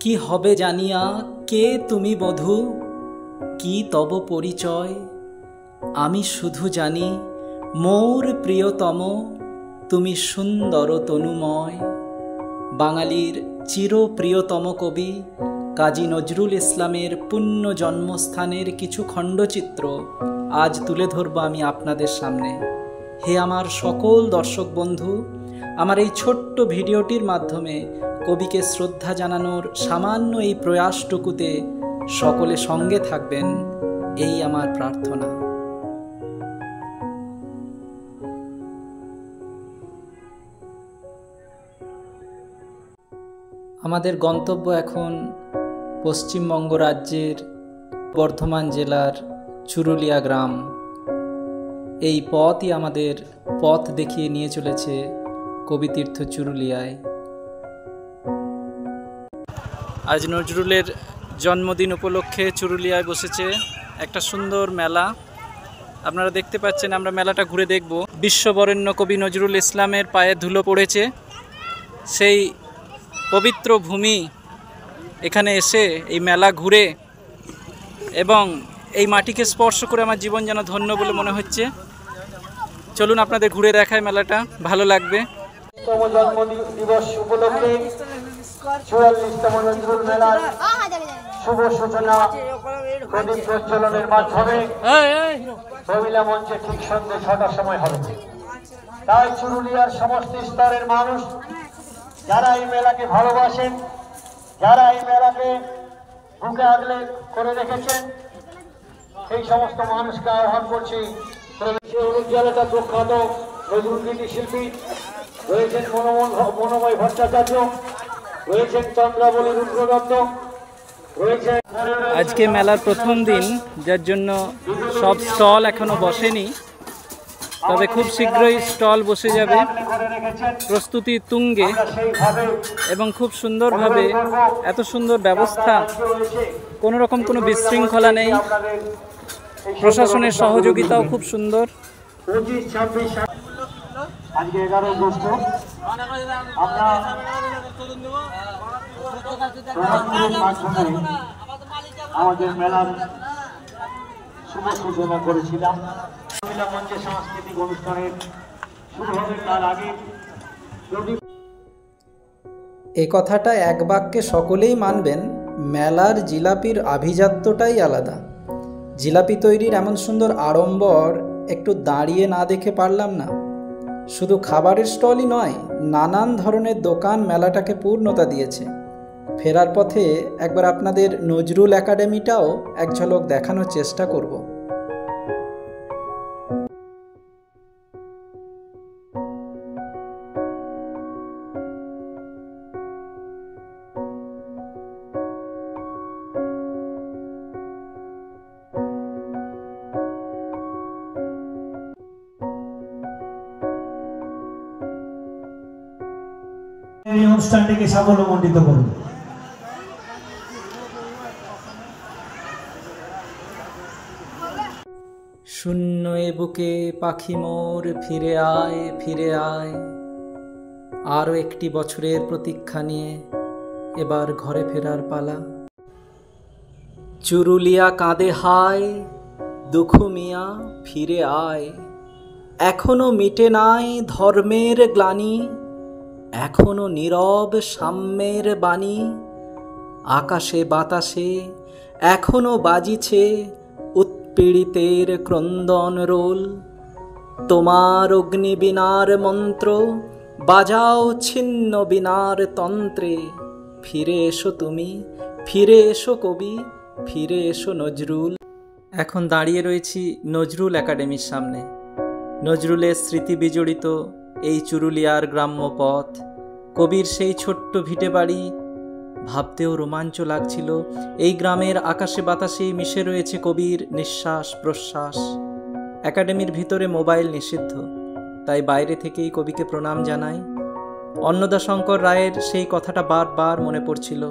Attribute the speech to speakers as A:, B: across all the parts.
A: কি হবে জানিয়া কে তুমি বধূ, কি তব পরিচয়? আমি শুধু জানি মোর প্রিয়তম, তুমি সুন্দর তনুময়। বাঙালির চিরপ্রিয়তম কবি কাজী নজরুল ইসলামের পুণ্য জন্মস্থানের কিছু খণ্ডচিত্র আজ তুলে ধরব আমি আপনাদের সামনে। হে আমার সকল দর্শক বন্ধু, আমার এই ছোট্ট ভিডিওটির মাধ্যমে কবিকে শ্রদ্ধা জানানোর সামান্য এই প্রয়াসটুকুতে সকলে সঙ্গে থাকবেন, এই আমার প্রার্থনা। আমাদের গন্তব্য এখন পশ্চিমবঙ্গ রাজ্যের বর্ধমান জেলার চুরুলিয়া গ্রাম। এই পথই আমাদের পথ দেখিয়ে নিয়ে চলেছে কবিতীর্থ চুরুলিয়ায়। আজ নজরুলের জন্মদিন উপলক্ষে চুরুলিয়ায় বসেছে একটা সুন্দর মেলা। আপনারা দেখতে পাচ্ছেন, আমরা মেলাটা ঘুরে দেখব। বিশ্ববরেণ্য কবি নজরুল ইসলামের পায়ে ধুলো পড়েছে, সেই পবিত্র ভূমি এখানে এসে এই মেলা ঘুরে এবং এই মাটিকে স্পর্শ করে আমার জীবন যেন ধন্য বলে মনে হচ্ছে। চলুন আপনাদের ঘুরে দেখায় মেলাটা, ভালো লাগবে।
B: জন্মদিবস উপলক্ষে ৪৪তম নজরুল মেলার শুভ সূচনা প্রদীপ প্রজ্বলনের মাধ্যমে মহিলা মঞ্চে ঠিক সন্ধ্যে ৬টার সময় হবে। তাই চুরুলিয়ার সমস্ত স্তরের মানুষ যারা এই মেলাকে ভালোবাসেন, যারা এই মেলাকে বুকে আগলে করে রেখেছেন, সেই সমস্ত মানুষকে আহ্বান করছি। জেলাটা প্রখ্যাত নজরুলগীতি শিল্পী রয়েছেন মনোময় ভট্টাচার্য, রয়েছেন চন্দ্রাবলী রুদ্রদত্ত, রয়েছেন।
A: আজকে মেলার প্রথম দিন, যার জন্য সব স্টল এখনো বসেনি, তবে খুব শীঘ্রই স্টল বসে যাবে। প্রস্তুতি তুঙ্গে এবং খুব সুন্দরভাবে, এত সুন্দর ব্যবস্থা, কোনো রকম কোনো বিশৃঙ্খলা নেই, প্রশাসনের সহযোগিতাও খুব সুন্দর।
B: ২৫-২৬ আজকে 11 আগস্ট আমরা মাধ্যমে আমাদের মেলার শুভ সূচনা করেছিলাম। মহিলা মঞ্চে সাংস্কৃতিক অনুষ্ঠানের শুরু হবে তার আগে
A: এই কথাটা এক বাক্যে সকলেই মানবেন, মেলার জিলাপির আভিজাত্যটাই আলাদা। জিলাপি তৈরির এমন সুন্দর আড়ম্বর একটু দাঁড়িয়ে না দেখে পারলাম না। শুধু খাবারের স্টলই নয়, নানান ধরনের দোকান মেলাটাকে পূর্ণতা দিয়েছে। ফেরার পথে একবার আপনাদের নজরুল একাডেমিটাও এক ঝলক দেখানোর চেষ্টা করব।
B: এই অনুষ্ঠানটিকে সাফল্যমণ্ডিত করুন।
A: শূন্য এ বুকে পাখি মোর ফিরে আয়, ফিরে আয়। আরও একটি বছরের প্রতীক্ষা নিয়ে এবার ঘরে ফেরার পালা। চুরুলিয়া কাঁদে হায়, দুখু মিয়া ফিরে আয়। এখনো মিটে নাই ধর্মের গ্লানি, এখনো নীরব সাম্যের বাণী। আকাশে বাতাসে এখনো বাজিছে উৎপীড়িতের ক্রন্দন রোল। তোমার অগ্নিবীণার মন্ত্র বাজাও ছিন্ন বীণার তন্ত্রে। ফিরে এসো তুমি, ফিরে এসো কবি, ফিরে এসো নজরুল। এখন দাঁড়িয়ে রয়েছি নজরুল একাডেমির সামনে। নজরুলের স্মৃতি বিজড়িত এই চুরুলিয়ার গ্রাম্য পথ, কবির সেই ছোট্ট ভিটে বাড়ি, ভাবতেও রোমাঞ্চ লাগছিল। এই গ্রামের আকাশে বাতাসে মিশে রয়েছে কবির নিঃশ্বাস প্রশ্বাস। একাডেমির ভিতরে মোবাইল নিষিদ্ধ, তাই বাইরে থেকেই কবিকে প্রণাম জানাই। অন্নদাশঙ্কর রায়ের সেই কথাটা বারবার মনে পড়ছিল,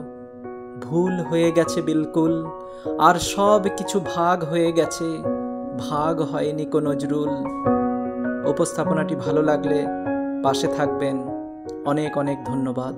A: ভুল হয়ে গেছে বিলকুল, আর সব কিছু ভাগ হয়ে গেছে, ভাগ হয়নি কো নজরুল। উপস্থাপনাটি ভালো লাগলে পাশে থাকবেন। অনেক অনেক ধন্যবাদ।